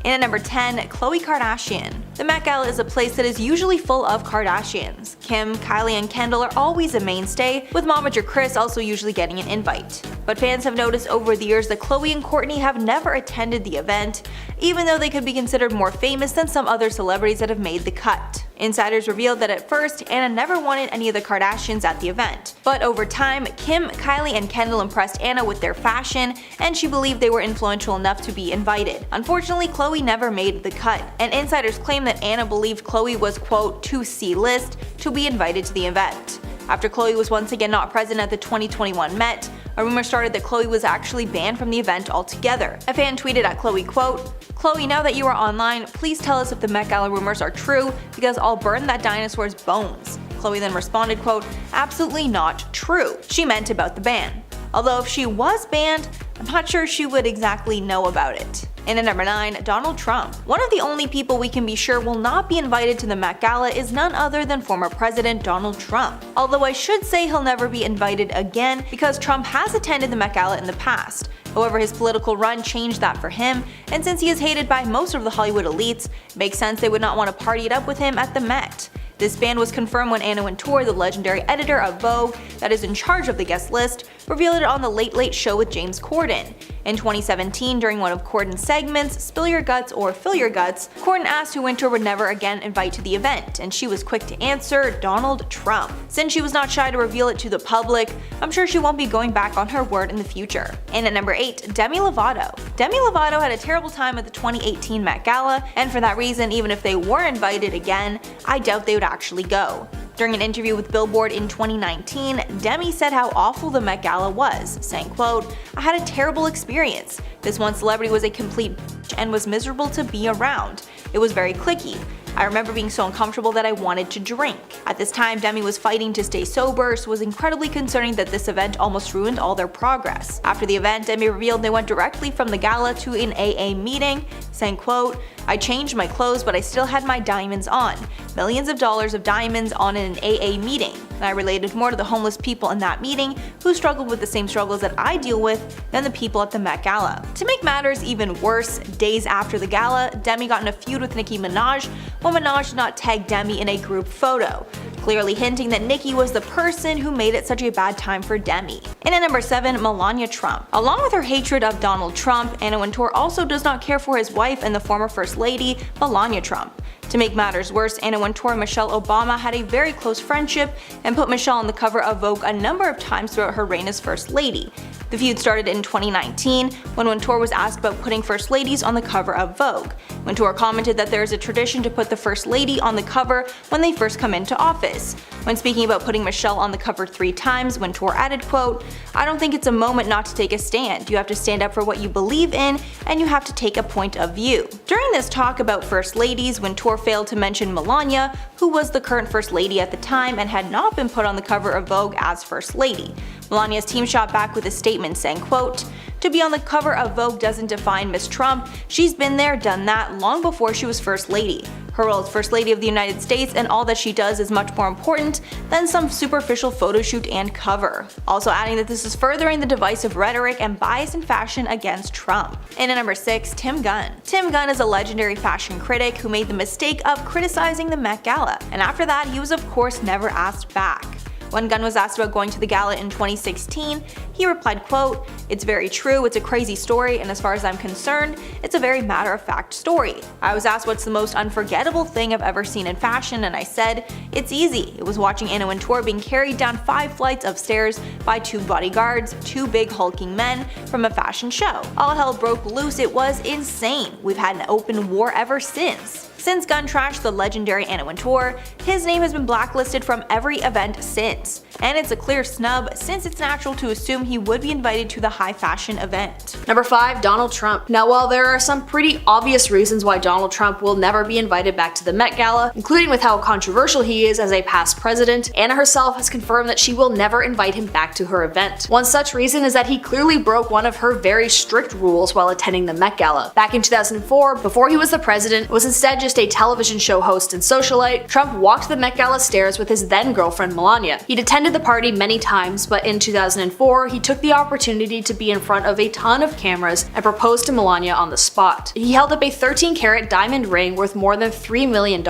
And at number 10, Khloe Kardashian. The Met Gala is a place that is usually full of Kardashians. Kim, Kylie, and Kendall are always a mainstay, with momager Kris also usually getting an invite. But fans have noticed over the years that Khloe and Kourtney have never attended the event, even though they could be considered more famous than some other celebrities that have made the cut. Insiders revealed that at first, Anna never wanted any of the Kardashians at the event, but over time, Kim, Kylie, and Kendall impressed Anna with their fashion, and she believed they were influential enough to be invited. Unfortunately, Khloe never made the cut, and insiders claim that Anna believed Khloe was, quote, too C-list to be invited to the event. After Khloe was once again not present at the 2021 Met, a rumor started that Khloe was actually banned from the event altogether. A fan tweeted at Khloe, quote, "Khloe, now that you are online, please tell us if the Met Gala rumors are true, because I'll burn that dinosaur's bones." Khloe then responded, quote, "Absolutely not true." She meant about the ban. Although if she was banned, I'm not sure she would exactly know about it. And at number 9, Donald Trump. One of the only people we can be sure will not be invited to the Met Gala is none other than former President Donald Trump. Although I should say he'll never be invited again, because Trump has attended the Met Gala in the past. However, his political run changed that for him, and since he is hated by most of the Hollywood elites, it makes sense they would not want to party it up with him at the Met. This ban was confirmed when Anna Wintour, the legendary editor of Vogue that is in charge of the guest list, revealed it on the Late Late Show with James Corden. In 2017, during one of Corden's segments, Spill Your Guts or Fill Your Guts, Corden asked who Wintour would never again invite to the event, and she was quick to answer, Donald Trump. Since she was not shy to reveal it to the public, I'm sure she won't be going back on her word in the future. And at number 8, Demi Lovato. Demi Lovato had a terrible time at the 2018 Met Gala, and for that reason, even if they were invited again, I doubt they would actually go. During an interview with Billboard in 2019, Demi said how awful the Met Gala was, saying, quote, "I had a terrible experience. This one celebrity was a complete bitch and was miserable to be around. It was very cliquey. I remember being so uncomfortable that I wanted to drink." At this time, Demi was fighting to stay sober, so it was incredibly concerning that this event almost ruined all their progress. After the event, Demi revealed they went directly from the gala to an AA meeting, saying, quote, "I changed my clothes, but I still had my diamonds on. Millions of dollars of diamonds on in an AA meeting. And I related more to the homeless people in that meeting who struggled with the same struggles that I deal with than the people at the Met Gala." To make matters even worse, days after the gala, Demi got in a feud with Nicki Minaj when Minaj did not tag Demi in a group photo, clearly hinting that Nicki was the person who made it such a bad time for Demi. And at number 7, Melania Trump. Along with her hatred of Donald Trump, Anna Wintour also does not care for his wife and the former First Lady, Melania Trump. To make matters worse, Anna Wintour and Michelle Obama had a very close friendship and put Michelle on the cover of Vogue a number of times throughout her reign as First Lady. The feud started in 2019 when Wintour was asked about putting First Ladies on the cover of Vogue. Wintour commented that there is a tradition to put the First Lady on the cover when they first come into office. When speaking about putting Michelle on the cover 3 times, Wintour added, quote, "I don't think it's a moment not to take a stand. You have to stand up for what you believe in, and you have to take a point of view." During this talk about First Ladies, Wintour failed to mention Melania, who was the current First Lady at the time and had not been put on the cover of Vogue as First Lady. Melania's team shot back with a statement saying, quote, "To be on the cover of Vogue doesn't define Miss Trump. She's been there, done that, long before she was First Lady. Her role as First Lady of the United States and all that she does is much more important than some superficial photo shoot and cover." Also adding that this is furthering the divisive rhetoric and bias in fashion against Trump. And at number 6, Tim Gunn. Tim Gunn is a legendary fashion critic who made the mistake of criticizing the Met Gala, and after that he was of course never asked back. When Gunn was asked about going to the gala in 2016, he replied, quote, "It's very true, it's a crazy story, and as far as I'm concerned, it's a very matter-of-fact story. I was asked what's the most unforgettable thing I've ever seen in fashion, and I said, it's easy. It was watching Anna Wintour being carried down 5 flights of stairs by 2 bodyguards, 2 big hulking men, from a fashion show. All hell broke loose, it was insane. We've had an open war ever since." Since Gunn trashed the legendary Anna Wintour, his name has been blacklisted from every event since. And it's a clear snub since it's natural to assume he would be invited to the high fashion event. Number 5, Donald Trump. Now while there are some pretty obvious reasons why Donald Trump will never be invited back to the Met Gala, including with how controversial he is as a past president, Anna herself has confirmed that she will never invite him back to her event. One such reason is that he clearly broke one of her very strict rules while attending the Met Gala. Back in 2004, before he was the president, was instead just a television show host and socialite, Trump walked the Met Gala stairs with his then girlfriend Melania. He'd attended the party many times, but in 2004 he took the opportunity to be in front of a ton of cameras and proposed to Melania on the spot. He held up a 13-carat diamond ring worth more than $3 million,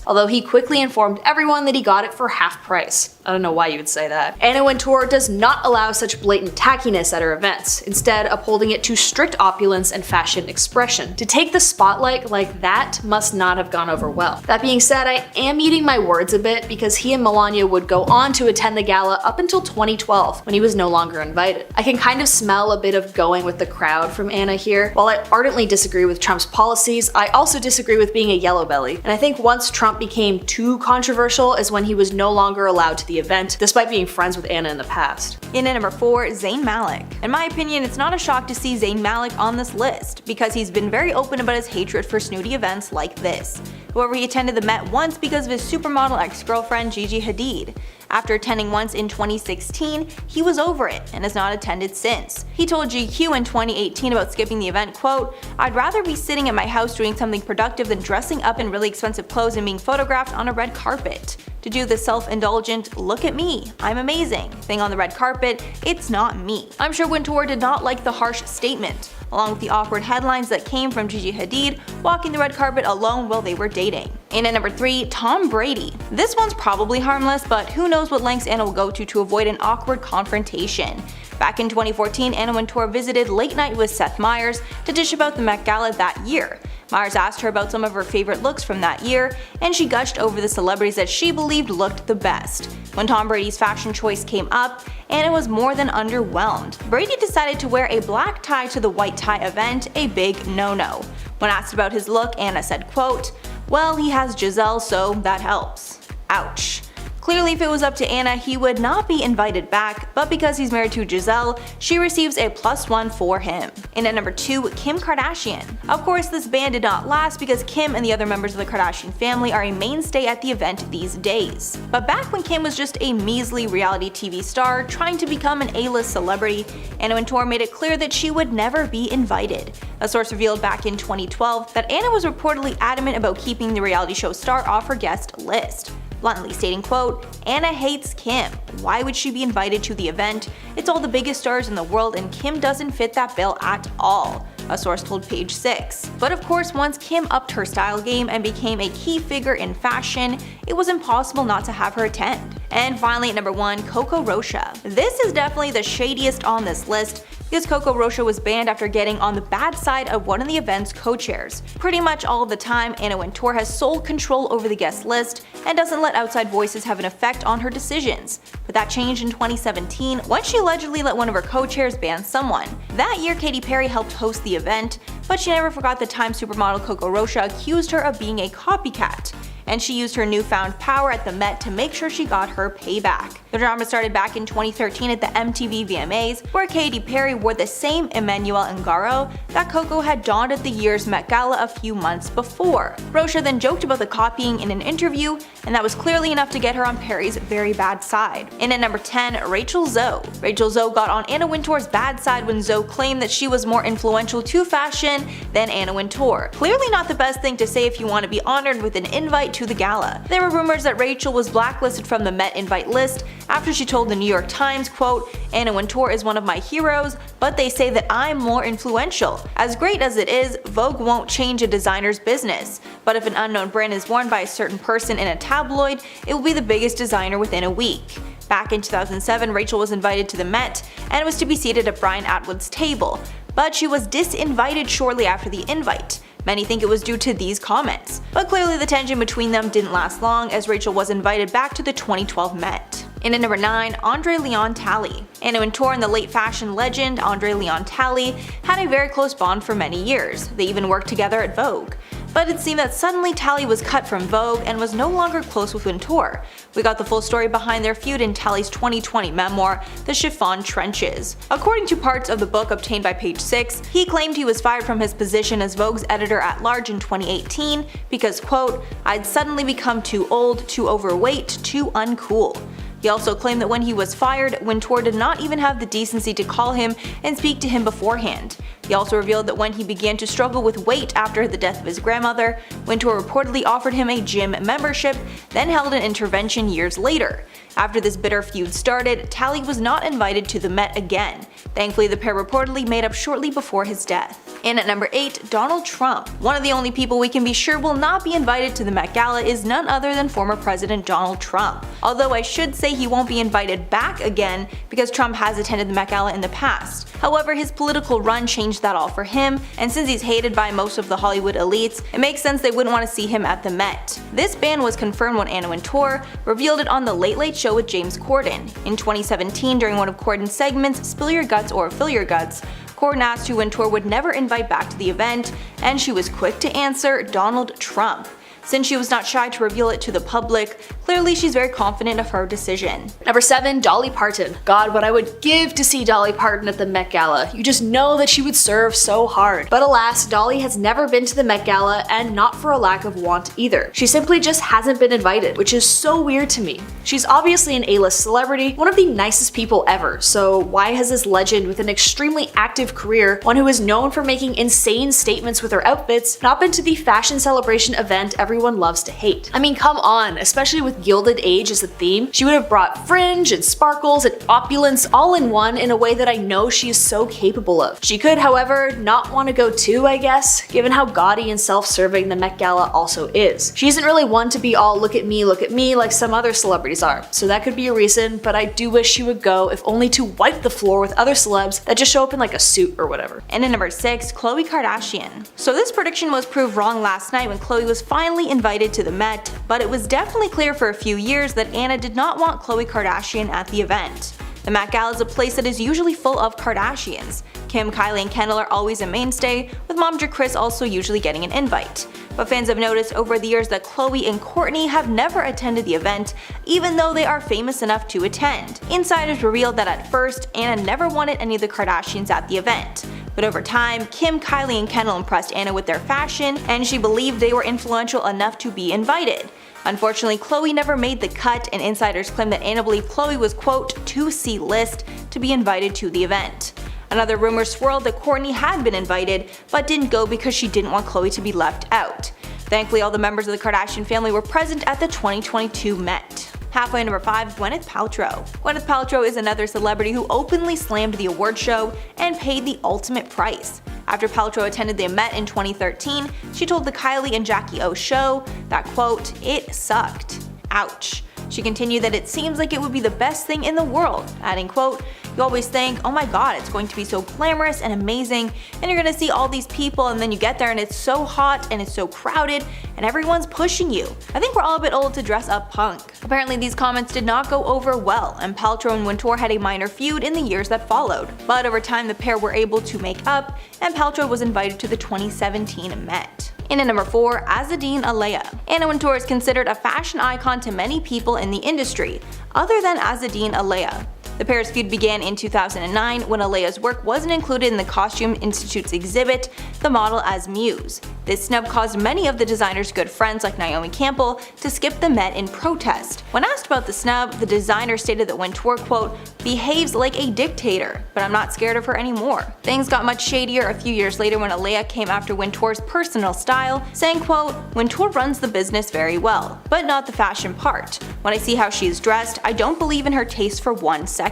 although he quickly informed everyone that he got it for half price. I don't know why you would say that. Anna Wintour does not allow such blatant tackiness at her events, instead upholding it to strict opulence and fashion expression. To take the spotlight like that must not have gone over well. That being said, I am eating my words a bit because he and Melania would go on to attend the gala up until 2012, when he was no longer invited. I can kind of smell a bit of going with the crowd from Anna here. While I ardently disagree with Trump's policies, I also disagree with being a yellow belly. And I think once Trump became too controversial is when he was no longer allowed to the event, despite being friends with Anna in the past. In at number 4, Zayn Malik. In my opinion, it's not a shock to see Zayn Malik on this list, because he's been very open about his hatred for snooty events like this. However, he attended the Met once because of his supermodel ex-girlfriend Gigi Hadid. After attending once in 2016, he was over it and has not attended since. He told GQ in 2018 about skipping the event, quote, "I'd rather be sitting at my house doing something productive than dressing up in really expensive clothes and being photographed on a red carpet. To do the self-indulgent, look at me, I'm amazing thing on the red carpet, it's not me." I'm sure Wintour did not like the harsh statement, along with the awkward headlines that came from Gigi Hadid walking the red carpet alone while they were dating. In at number 3, Tom Brady. This one's probably harmless, but who knows what lengths Anna will go to avoid an awkward confrontation. Back in 2014, Anna Wintour visited Late Night with Seth Meyers to dish about the Met Gala that year. Meyers asked her about some of her favorite looks from that year, and she gushed over the celebrities that she believed looked the best. When Tom Brady's fashion choice came up, Anna was more than underwhelmed. Brady decided to wear a black tie to the white tie event, a big no-no. When asked about his look, Anna said, quote, "Well, he has Giselle, so that helps." Ouch. Clearly, if it was up to Anna, he would not be invited back, but because he's married to Giselle, she receives a +1 for him. In at number 2, Kim Kardashian. Of course, this ban did not last because Kim and the other members of the Kardashian family are a mainstay at the event these days. But back when Kim was just a measly reality TV star trying to become an A-list celebrity, Anna Wintour made it clear that she would never be invited. A source revealed back in 2012 that Anna was reportedly adamant about keeping the reality show star off her guest list, bluntly stating, quote, "Anna hates Kim. Why would she be invited to the event? It's all the biggest stars in the world and Kim doesn't fit that bill at all," a source told Page 6. But of course, once Kim upped her style game and became a key figure in fashion, it was impossible not to have her attend. And finally at number 1, Coco Rocha. This is definitely the shadiest on this list, because Coco Rocha was banned after getting on the bad side of one of the event's co-chairs. Pretty much all of the time, Anna Wintour has sole control over the guest list and doesn't let outside voices have an effect on her decisions. But that changed in 2017 when she allegedly let one of her co-chairs ban someone. That year, Katy Perry helped host the event, but she never forgot the time supermodel Coco Rocha accused her of being a copycat, and she used her newfound power at the Met to make sure she got her payback. The drama started back in 2013 at the MTV VMAs, where Katy Perry wore the same Emmanuel Ungaro that Coco had donned at the year's Met Gala a few months before. Rocha then joked about the copying in an interview, and that was clearly enough to get her on Perry's very bad side. In at number 10, Rachel Zoe. Rachel Zoe got on Anna Wintour's bad side when Zoe claimed that she was more influential to fashion than Anna Wintour. Clearly not the best thing to say if you want to be honored with an invite to the gala. There were rumors that Rachel was blacklisted from the Met invite list after she told the New York Times, quote, "Anna Wintour is one of my heroes, but they say that I'm more influential. As great as it is, Vogue won't change a designer's business. But if an unknown brand is worn by a certain person in a tabloid, it will be the biggest designer within a week." Back in 2007, Rachel was invited to the Met and was to be seated at Brian Atwood's table, but she was disinvited shortly after the invite. Many think it was due to these comments, but clearly the tension between them didn't last long, as Rachel was invited back to the 2012 Met. In at number 9, Andre Leon Talley. Anna Wintour and the late fashion legend Andre Leon Talley had a very close bond for many years. They even worked together at Vogue. But it seemed that suddenly Talley was cut from Vogue and was no longer close with Wintour. We got the full story behind their feud in Talley's 2020 memoir, The Chiffon Trenches. According to parts of the book obtained by Page 6, he claimed he was fired from his position as Vogue's editor-at-large in 2018 because, quote, "I'd suddenly become too old, too overweight, too uncool." He also claimed that when he was fired, Wintour did not even have the decency to call him and speak to him beforehand. He also revealed that when he began to struggle with weight after the death of his grandmother, Wintour reportedly offered him a gym membership, then held an intervention years later. After this bitter feud started, Talley was not invited to the Met again. Thankfully, the pair reportedly made up shortly before his death. And at number 8, Donald Trump. One of the only people we can be sure will not be invited to the Met Gala is none other than former President Donald Trump. Although I should say he won't be invited back again because Trump has attended the Met Gala in the past. However, his political run changed that all for him, and since he's hated by most of the Hollywood elites, it makes sense they wouldn't want to see him at the Met. This ban was confirmed when Anna Wintour revealed it on The Late Late Show with James Corden. In 2017, during one of Corden's segments, Spill Your Guts or Fill Your Guts, Corden asked who Wintour would never invite back to the event, and she was quick to answer Donald Trump. Since she was not shy to reveal it to the public, clearly she's very confident of her decision. Number 7, Dolly Parton. God, what I would give to see Dolly Parton at the Met Gala. You just know that she would serve so hard. But alas, Dolly has never been to the Met Gala, and not for a lack of want either. She simply just hasn't been invited, which is so weird to me. She's obviously an A-list celebrity, one of the nicest people ever, so why has this legend with an extremely active career, one who is known for making insane statements with her outfits, not been to the fashion celebration event everyone loves to hate? I mean, come on, especially with Gilded Age as a theme. She would have brought fringe and sparkles and opulence all in one in a way that I know she is so capable of. She could, however, not want to go too, I guess, given how gaudy and self-serving the Met Gala also is. She isn't really one to be all look at me like some other celebrities are, so that could be a reason, but I do wish she would go if only to wipe the floor with other celebs that just show up in like a suit or whatever. And at number 6, Khloe Kardashian. So this prediction was proved wrong last night when Khloe was finally invited to the Met, but it was definitely clear for a few years that Anna did not want Khloe Kardashian at the event. The Met Gala is a place that is usually full of Kardashians. Kim, Kylie, and Kendall are always a mainstay, with momager Kris also usually getting an invite. But fans have noticed over the years that Khloe and Kourtney have never attended the event, even though they are famous enough to attend. Insiders revealed that at first, Anna never wanted any of the Kardashians at the event. But over time, Kim, Kylie, and Kendall impressed Anna with their fashion, and she believed they were influential enough to be invited. Unfortunately, Khloe never made the cut, and insiders claim that Anna believed Khloe was quote too C-list to be invited to the event. Another rumor swirled that Kourtney had been invited, but didn't go because she didn't want Khloe to be left out. Thankfully, all the members of the Kardashian family were present at the 2022 Met. Halfway number 5, Gwyneth Paltrow. Gwyneth Paltrow is another celebrity who openly slammed the award show and paid the ultimate price. After Paltrow attended the Met in 2013, she told the Kylie and Jackie O show that quote, "It sucked. Ouch." She continued that it seems like it would be the best thing in the world, adding quote, "You always think, oh my god, it's going to be so glamorous and amazing, and you're gonna see all these people, and then you get there and it's so hot and it's so crowded and everyone's pushing you. I think we're all a bit old to dress up punk." Apparently these comments did not go over well, and Paltrow and Wintour had a minor feud in the years that followed. But over time the pair were able to make up, and Paltrow was invited to the 2017 Met. And at number 4, Azzedine Alaïa. Anna Wintour is considered a fashion icon to many people in the industry, other than Azzedine Alaïa. The pair's feud began in 2009 when Alaïa's work wasn't included in the Costume Institute's exhibit, The Model as Muse. This snub caused many of the designer's good friends like Naomi Campbell to skip the Met in protest. When asked about the snub, the designer stated that Wintour quote, "behaves like a dictator, but I'm not scared of her anymore." Things got much shadier a few years later when Alaïa came after Wintour's personal style, saying quote, "Wintour runs the business very well, but not the fashion part. When I see how she is dressed, I don't believe in her taste for 1 second.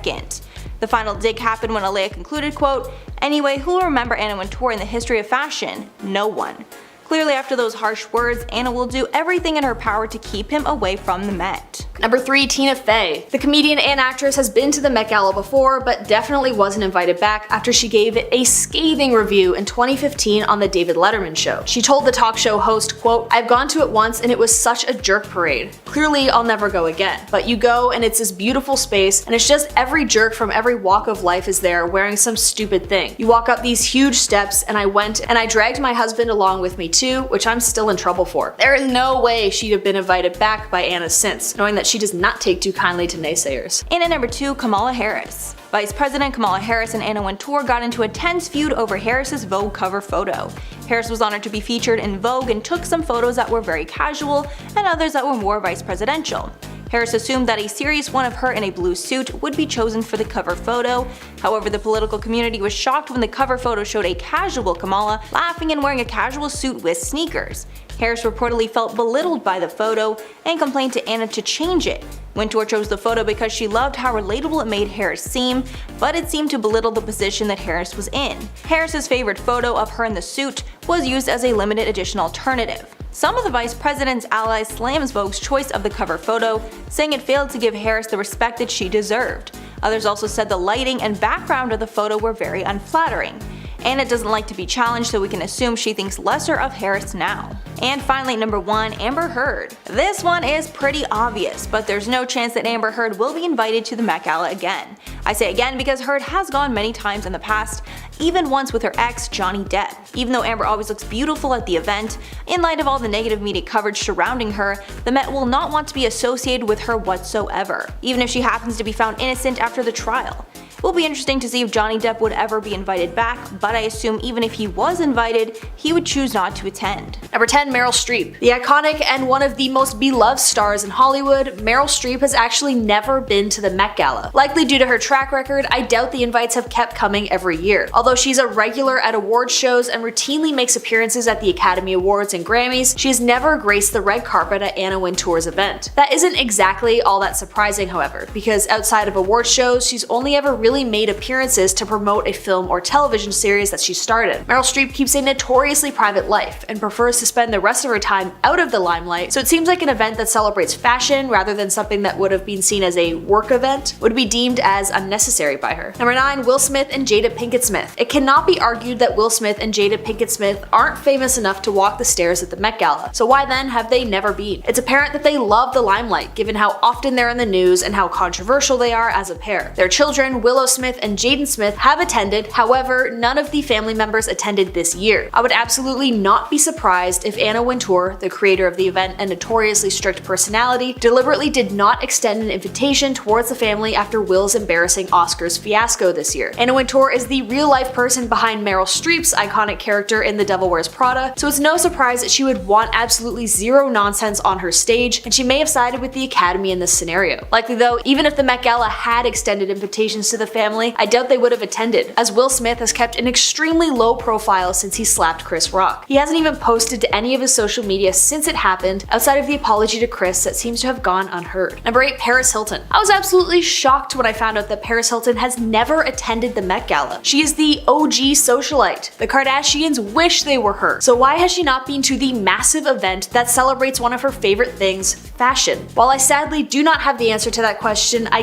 The final dig happened when Alaïa concluded quote, "Anyway, who will remember Anna Wintour in the history of fashion? No one." Clearly after those harsh words, Anna will do everything in her power to keep him away from the Met. Number 3, Tina Fey. The comedian and actress has been to the Met Gala before, but definitely wasn't invited back after she gave it a scathing review in 2015 on the David Letterman show. She told the talk show host, quote, "I've gone to it once and it was such a jerk parade. Clearly I'll never go again. But you go and it's this beautiful space and it's just every jerk from every walk of life is there wearing some stupid thing. You walk up these huge steps and I went and I dragged my husband along with me too, which I'm still in trouble for." There is no way she'd have been invited back by Anna since, knowing that she does not take too kindly to naysayers. And at number 2, Kamala Harris. Vice President Kamala Harris and Anna Wintour got into a tense feud over Harris's Vogue cover photo. Harris was honored to be featured in Vogue and took some photos that were very casual and others that were more vice presidential. Harris assumed that a serious one of her in a blue suit would be chosen for the cover photo. However, the political community was shocked when the cover photo showed a casual Kamala laughing and wearing a casual suit with sneakers. Harris reportedly felt belittled by the photo and complained to Anna to change it. Wintour chose the photo because she loved how relatable it made Harris seem, but it seemed to belittle the position that Harris was in. Harris's favorite photo of her in the suit was used as a limited edition alternative. Some of the vice president's allies slams Vogue's choice of the cover photo, saying it failed to give Harris the respect that she deserved. Others also said the lighting and background of the photo were very unflattering. Anna doesn't like to be challenged, so we can assume she thinks lesser of Harris now. And finally, number 1, Amber Heard. This one is pretty obvious, but there's no chance that Amber Heard will be invited to the Met Gala again. I say again because Heard has gone many times in the past, even once with her ex, Johnny Depp. Even though Amber always looks beautiful at the event, in light of all the negative media coverage surrounding her, the Met will not want to be associated with her whatsoever, even if she happens to be found innocent after the trial. It will be interesting to see if Johnny Depp would ever be invited back, but I assume even if he was invited, he would choose not to attend. Number 10, Meryl Streep. The iconic and one of the most beloved stars in Hollywood, Meryl Streep has actually never been to the Met Gala. Likely due to her track record, I doubt the invites have kept coming every year. Although she's a regular at award shows and routinely makes appearances at the Academy Awards and Grammys, she has never graced the red carpet at Anna Wintour's event. That isn't exactly all that surprising, however, because outside of award shows, she's only ever really made appearances to promote a film or television series that she started. Meryl Streep keeps a notoriously private life and prefers to spend the rest of her time out of the limelight, so it seems like an event that celebrates fashion rather than something that would have been seen as a work event would be deemed as unnecessary by her. Number 9, Will Smith and Jada Pinkett Smith. It cannot be argued that Will Smith and Jada Pinkett Smith aren't famous enough to walk the stairs at the Met Gala, so why then have they never been? It's apparent that they love the limelight, given how often they're in the news and how controversial they are as a pair. Their children, Willow Smith and Jaden Smith, have attended, however, none of the family members attended this year. I would absolutely not be surprised if Anna Wintour, the creator of the event and notoriously strict personality, deliberately did not extend an invitation towards the family after Will's embarrassing Oscars fiasco this year. Anna Wintour is the real-life person behind Meryl Streep's iconic character in The Devil Wears Prada, so it's no surprise that she would want absolutely zero nonsense on her stage, and she may have sided with the Academy in this scenario. Likely though, even if the Met Gala had extended invitations to the family, I doubt they would have attended, as Will Smith has kept an extremely low profile since he slapped Chris Rock. He hasn't even posted to any of his social media since it happened, outside of the apology to Chris that seems to have gone unheard. Number 8, Paris Hilton. I was absolutely shocked when I found out that Paris Hilton has never attended the Met Gala. She is the OG socialite. The Kardashians wish they were her. So why has she not been to the massive event that celebrates one of her favorite things, fashion? While I sadly do not have the answer to that question, I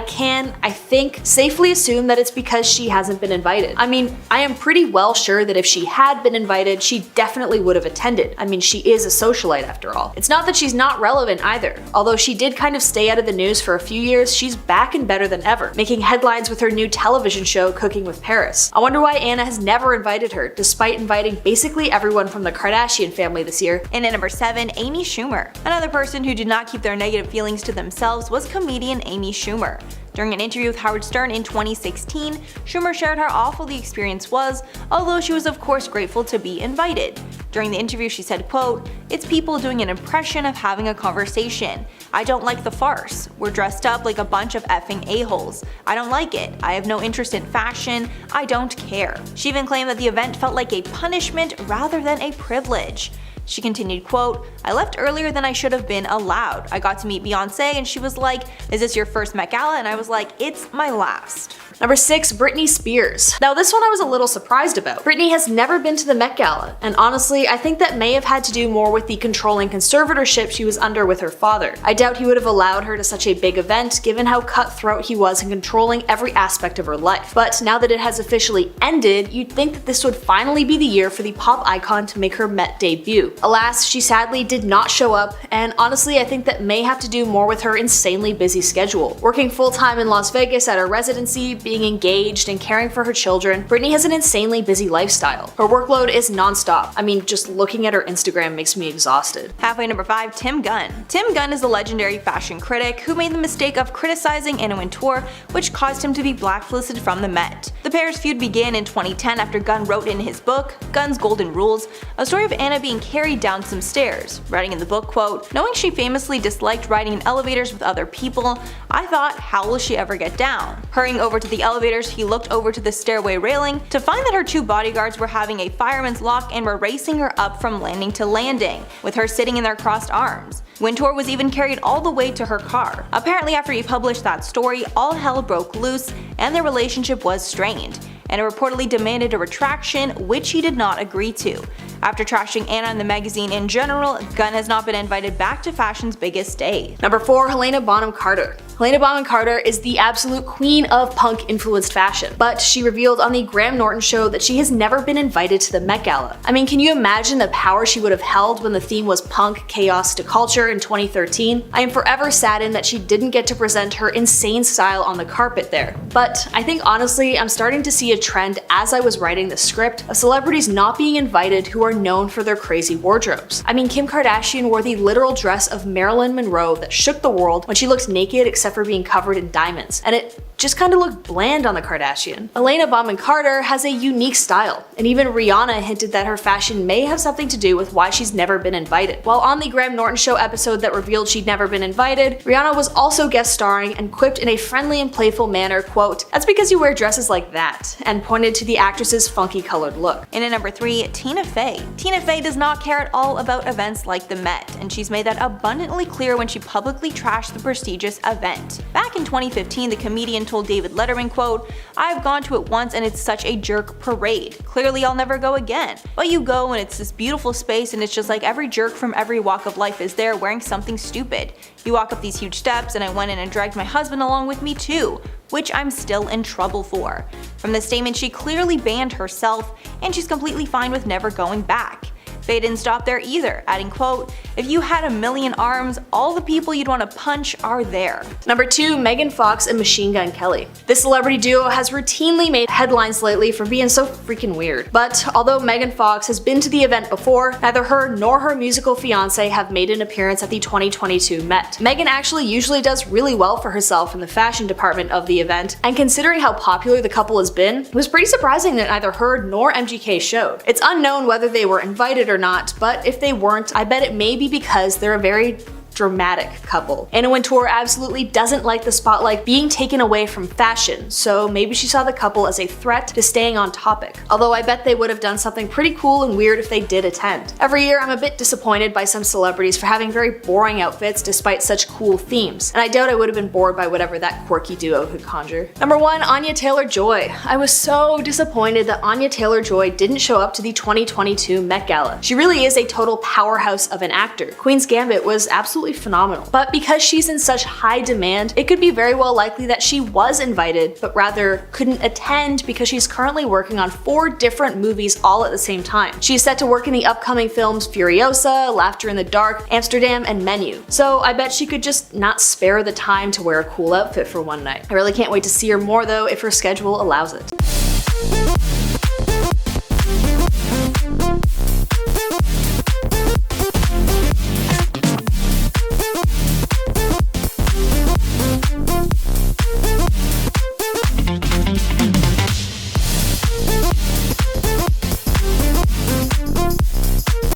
think, safely assume that it's because she hasn't been invited. I mean, I am pretty well sure that if she had been invited, she definitely would have attended. I mean, she is a socialite after all. It's not that she's not relevant either. Although she did kind of stay out of the news for a few years, she's back and better than ever, making headlines with her new television show Cooking with Paris. I wonder why Anna has never invited her, despite inviting basically everyone from the Kardashian family this year. And at number 7, Amy Schumer. Another person who did not keep their negative feelings to themselves was comedian Amy Schumer. During an interview with Howard Stern in 2016, Schumer shared how awful the experience was, although she was of course grateful to be invited. During the interview she said, quote, "It's people doing an impression of having a conversation. I don't like the farce. We're dressed up like a bunch of effing a-holes. I don't like it. I have no interest in fashion. I don't care." She even claimed that the event felt like a punishment rather than a privilege. She continued, quote, "I left earlier than I should have been allowed. I got to meet Beyonce and she was like, 'Is this your first Met Gala?' And I was like, 'It's my last.'" Number 6, Britney Spears. Now this one I was a little surprised about. Britney has never been to the Met Gala, and honestly, I think that may have had to do more with the controlling conservatorship she was under with her father. I doubt he would have allowed her to such a big event, given how cutthroat he was in controlling every aspect of her life. But now that it has officially ended, you'd think that this would finally be the year for the pop icon to make her Met debut. Alas, she sadly did not show up, and honestly, I think that may have to do more with her insanely busy schedule. Working full-time in Las Vegas at her residency, being engaged, and caring for her children, Britney has an insanely busy lifestyle. Her workload is non-stop. I mean, just looking at her Instagram makes me exhausted. Halfway number 5, Tim Gunn. Tim Gunn is a legendary fashion critic who made the mistake of criticizing Anna Wintour, which caused him to be blacklisted from the Met. The pair's feud began in 2010 after Gunn wrote in his book, Gunn's Golden Rules, a story of Anna being carried ferry down some stairs, writing in the book, quote, "Knowing she famously disliked riding in elevators with other people, I thought, how will she ever get down?" Hurrying over to the elevators, he looked over to the stairway railing to find that her two bodyguards were having a fireman's lock and were racing her up from landing to landing, with her sitting in their crossed arms. Wintour was even carried all the way to her car. Apparently, after he published that story, all hell broke loose and their relationship was strained, and it reportedly demanded a retraction, which he did not agree to. After trashing Anna and the magazine in general, Gunn has not been invited back to fashion's biggest day. Number 4. Helena Bonham Carter. Helena Bonham Carter is the absolute queen of punk-influenced fashion, but she revealed on the Graham Norton show that she has never been invited to the Met Gala. I mean, can you imagine the power she would have held when the theme was punk, chaos to culture in 2013? I am forever saddened that she didn't get to present her insane style on the carpet there. But I think honestly, I'm starting to see a trend as I was writing the script of celebrities not being invited who are known for their crazy wardrobes. I mean, Kim Kardashian wore the literal dress of Marilyn Monroe that shook the world when she looked naked except for being covered in diamonds, and it just kind of looked bland on the Kardashian. Helena Bonham Carter has a unique style, and even Rihanna hinted that her fashion may have something to do with why she's never been invited. While on the Graham Norton show episode that revealed she'd never been invited, Rihanna was also guest starring and quipped in a friendly and playful manner, quote, "That's because you wear dresses like that," and pointed to the actress's funky colored look. And at number 3, Tina Fey. Tina Fey does not care at all about events like the Met, and she's made that abundantly clear when she publicly trashed the prestigious event. Back in 2015, the comedian told David Letterman, quote, "I've gone to it once and it's such a jerk parade. Clearly I'll never go again. But you go and it's this beautiful space and it's just like every jerk from every walk of life is there wearing something stupid. You walk up these huge steps and I went in and dragged my husband along with me too, which I'm still in trouble for." From this statement, she clearly banned herself, and she's completely fine with never going back. Fey didn't stop there either, adding, quote, "If you had a million arms, all the people you'd want to punch are there." Number 2, Megan Fox and Machine Gun Kelly. This celebrity duo has routinely made headlines lately for being so freaking weird. But although Megan Fox has been to the event before, neither her nor her musical fiance have made an appearance at the 2022 Met. Megan actually usually does really well for herself in the fashion department of the event, and considering how popular the couple has been, it was pretty surprising that neither her nor MGK showed. It's unknown whether they were invited or not, but if they weren't, I bet it may be because they're a very dramatic couple. Anna Wintour absolutely doesn't like the spotlight being taken away from fashion, so maybe she saw the couple as a threat to staying on topic. Although I bet they would have done something pretty cool and weird if they did attend. Every year I'm a bit disappointed by some celebrities for having very boring outfits despite such cool themes, and I doubt I would have been bored by whatever that quirky duo could conjure. Number 1, Anya Taylor-Joy. I was so disappointed that Anya Taylor-Joy didn't show up to the 2022 Met Gala. She really is a total powerhouse of an actor. Queen's Gambit was absolutely phenomenal. But because she's in such high demand, it could be very well likely that she was invited, but rather couldn't attend because she's currently working on 4 different movies all at the same time. She's set to work in the upcoming films Furiosa, Laughter in the Dark, Amsterdam, and Menu. So I bet she could just not spare the time to wear a cool outfit for one night. I really can't wait to see her more though if her schedule allows it.